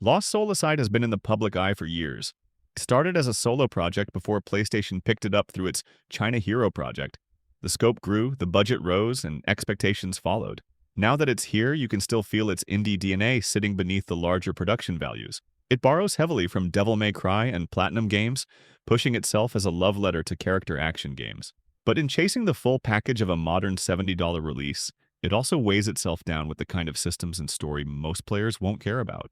Lost Soul Aside has been in the public eye for years. It started as a solo project before PlayStation picked it up through its China Hero project. The scope grew, the budget rose, and expectations followed. Now that it's here, you can still feel its indie DNA sitting beneath the larger production values. It borrows heavily from Devil May Cry and Platinum Games, pushing itself as a love letter to character action games. But in chasing the full package of a modern $70 release, it also weighs itself down with the kind of systems and story most players won't care about.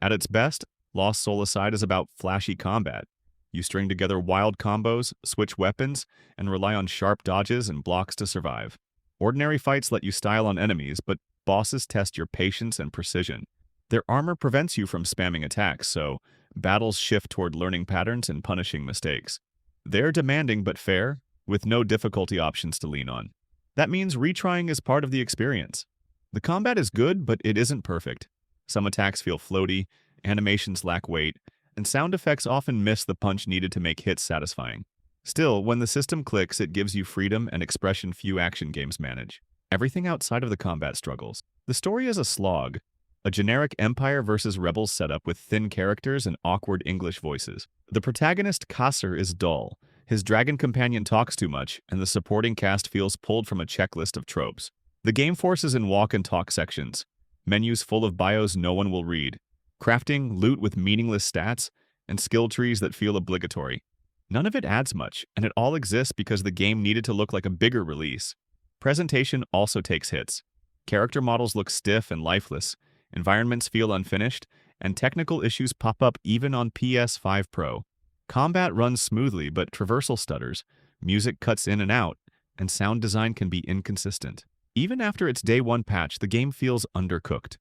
At its best, Lost Soul Aside is about flashy combat. You string together wild combos, switch weapons, and rely on sharp dodges and blocks to survive. Ordinary fights let you style on enemies, but bosses test your patience and precision. Their armor prevents you from spamming attacks, so battles shift toward learning patterns and punishing mistakes. They're demanding but fair, with no difficulty options to lean on. That means retrying is part of the experience. The combat is good, but it isn't perfect. Some attacks feel floaty, animations lack weight, and sound effects often miss the punch needed to make hits satisfying. Still, when the system clicks, it gives you freedom and expression few action games manage. Everything outside of the combat struggles. The story is a slog, a generic Empire versus Rebels setup with thin characters and awkward English voices. The protagonist, Kasser, is dull. His dragon companion talks too much, and the supporting cast feels pulled from a checklist of tropes. The game forces in walk and talk sections, menus full of bios no one will read, crafting loot with meaningless stats, and skill trees that feel obligatory. None of it adds much, and it all exists because the game needed to look like a bigger release. Presentation also takes hits. Character models look stiff and lifeless, environments feel unfinished, and technical issues pop up even on PS5 Pro. Combat runs smoothly, but traversal stutters, music cuts in and out, and sound design can be inconsistent. Even after its day one patch, the game feels undercooked.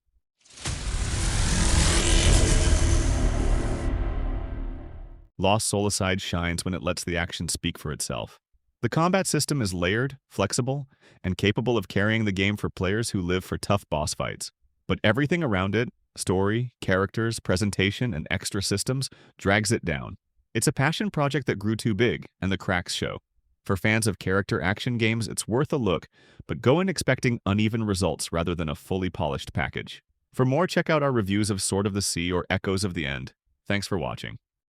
Lost Soul Aside shines when it lets the action speak for itself. The combat system is layered, flexible, and capable of carrying the game for players who live for tough boss fights. But everything around it, story, characters, presentation, and extra systems, drags it down. It's a passion project that grew too big, and the cracks show. For fans of character action games, it's worth a look, but go in expecting uneven results rather than a fully polished package. For more, check out our reviews of Sword of the Sea or Echoes of the End. Thanks for watching.